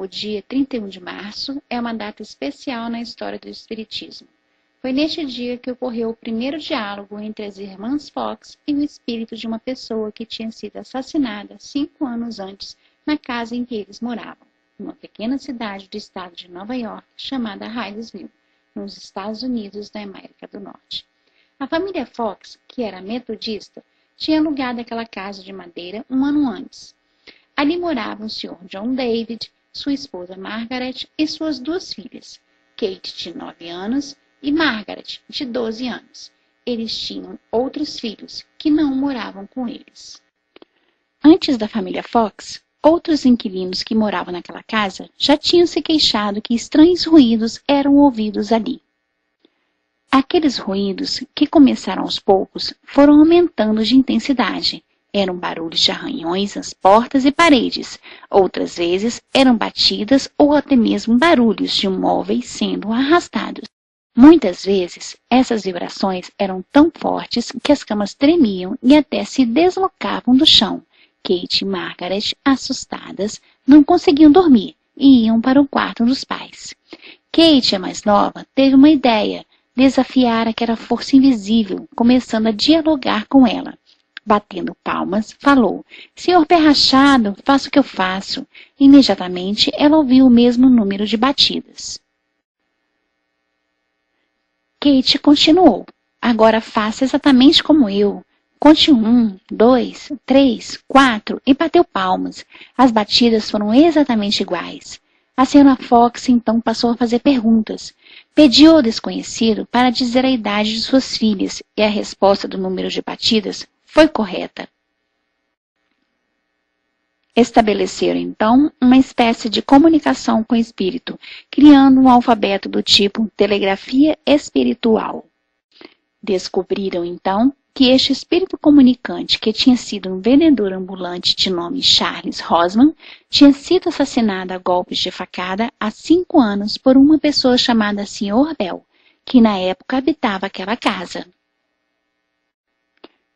O dia 31 de março é uma data especial na história do Espiritismo. Foi neste dia que ocorreu o primeiro diálogo entre as irmãs Fox e o espírito de uma pessoa que tinha sido assassinada 5 anos antes na casa em que eles moravam, numa pequena cidade do estado de Nova York chamada Hydesville, nos Estados Unidos da América do Norte. A família Fox, que era metodista, tinha alugado aquela casa de madeira um ano antes. Ali moravam o Sr. John David, sua esposa Margaret e suas 2 filhas, Kate, de 9 anos, e Margaret, de 12 anos. Eles tinham outros filhos que não moravam com eles. Antes da família Fox, outros inquilinos que moravam naquela casa já tinham se queixado que estranhos ruídos eram ouvidos ali. Aqueles ruídos, que começaram aos poucos, foram aumentando de intensidade. Eram barulhos de arranhões nas portas e paredes. Outras vezes eram batidas ou até mesmo barulhos de móveis sendo arrastados. Muitas vezes, essas vibrações eram tão fortes que as camas tremiam e até se deslocavam do chão. Kate e Margaret, assustadas, não conseguiam dormir e iam para o quarto dos pais. Kate, a mais nova, teve uma ideia: desafiar aquela força invisível, começando a dialogar com ela. Batendo palmas, falou: "Senhor Pé Rachado, faça o que eu faço." Imediatamente, ela ouviu o mesmo número de batidas. Kate continuou: "Agora faça exatamente como eu. Conte 1, 2, 3, 4 e bateu palmas. As batidas foram exatamente iguais. A senhora Fox então passou a fazer perguntas. Pediu ao desconhecido para dizer a idade de suas filhas e a resposta do número de batidas foi correta. Estabeleceram então uma espécie de comunicação com o espírito, criando um alfabeto do tipo telegrafia espiritual. Descobriram então que este espírito comunicante, que tinha sido um vendedor ambulante de nome Charles Rosman, tinha sido assassinado a golpes de facada há 5 anos por uma pessoa chamada Sr. Bell, que na época habitava aquela casa.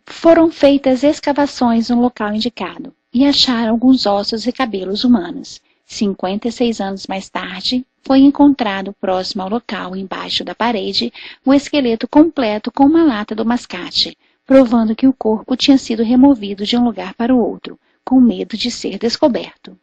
Foram feitas escavações no local indicado e acharam alguns ossos e cabelos humanos. 56 anos mais tarde, foi encontrado próximo ao local, embaixo da parede, o esqueleto completo com uma lata do mascate, provando que o corpo tinha sido removido de um lugar para o outro, com medo de ser descoberto.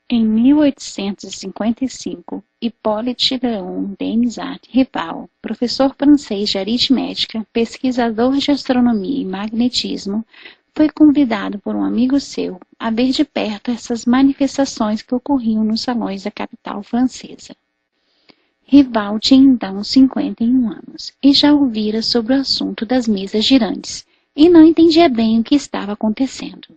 Em 1855, Hippolyte Léon Denisard Rival, professor francês de aritmética, pesquisador de astronomia e magnetismo, foi convidado por um amigo seu a ver de perto essas manifestações que ocorriam nos salões da capital francesa. Rival tinha então 51 anos e já ouvira sobre o assunto das mesas girantes e não entendia bem o que estava acontecendo.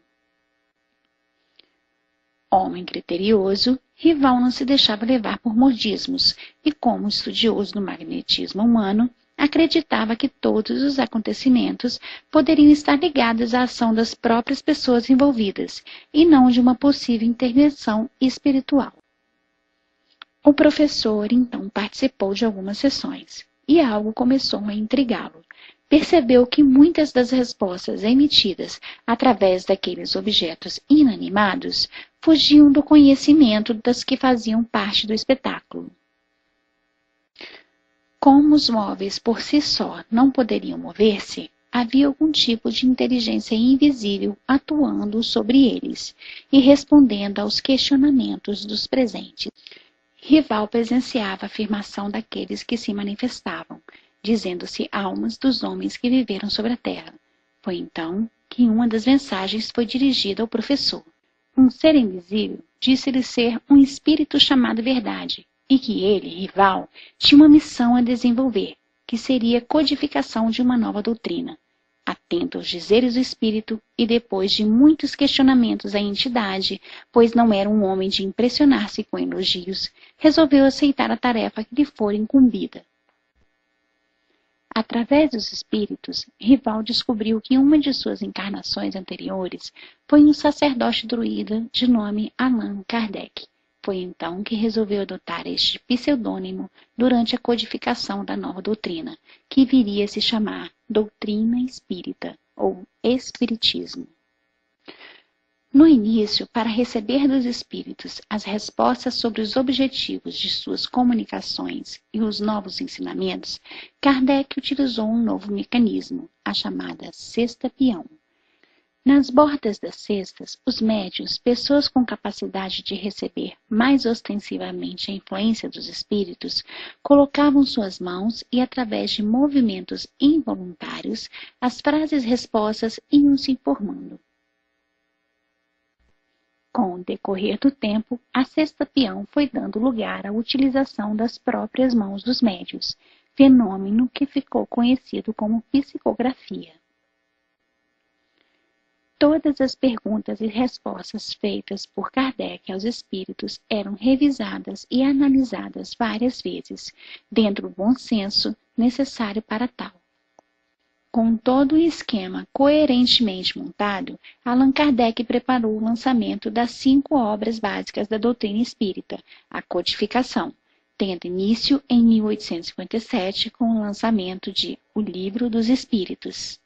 Homem criterioso, Rival não se deixava levar por modismos e, como estudioso do magnetismo humano, acreditava que todos os acontecimentos poderiam estar ligados à ação das próprias pessoas envolvidas e não de uma possível intervenção espiritual. O professor então participou de algumas sessões e algo começou a intrigá-lo. Percebeu que muitas das respostas emitidas através daqueles objetos inanimados fugiam do conhecimento das que faziam parte do espetáculo. Como os móveis por si só não poderiam mover-se, havia algum tipo de inteligência invisível atuando sobre eles e respondendo aos questionamentos dos presentes. Rival presenciava a afirmação daqueles que se manifestavam, dizendo-se almas dos homens que viveram sobre a terra. Foi então que uma das mensagens foi dirigida ao professor. Um ser invisível disse-lhe ser um espírito chamado Verdade, e que ele, Rival, tinha uma missão a desenvolver, que seria a codificação de uma nova doutrina. Atento aos dizeres do espírito e depois de muitos questionamentos à entidade, pois não era um homem de impressionar-se com elogios, resolveu aceitar a tarefa que lhe fora incumbida. Através dos espíritos, Rival descobriu que uma de suas encarnações anteriores foi um sacerdote druida de nome Allan Kardec. Foi então que resolveu adotar este pseudônimo durante a codificação da nova doutrina, que viria a se chamar Doutrina Espírita, ou Espiritismo. No início, para receber dos espíritos as respostas sobre os objetivos de suas comunicações e os novos ensinamentos, Kardec utilizou um novo mecanismo, a chamada cesta peão. Nas bordas das cestas, os médiuns, pessoas com capacidade de receber mais ostensivamente a influência dos espíritos, colocavam suas mãos e, através de movimentos involuntários, as frases-respostas iam se formando. Com o decorrer do tempo, a cesta peão foi dando lugar à utilização das próprias mãos dos médiuns, fenômeno que ficou conhecido como psicografia. Todas as perguntas e respostas feitas por Kardec aos espíritos eram revisadas e analisadas várias vezes, dentro do bom senso necessário para tal. Com todo o esquema coerentemente montado, Allan Kardec preparou o lançamento das 5 obras básicas da doutrina espírita, a codificação, tendo início em 1857 com o lançamento de O Livro dos Espíritos.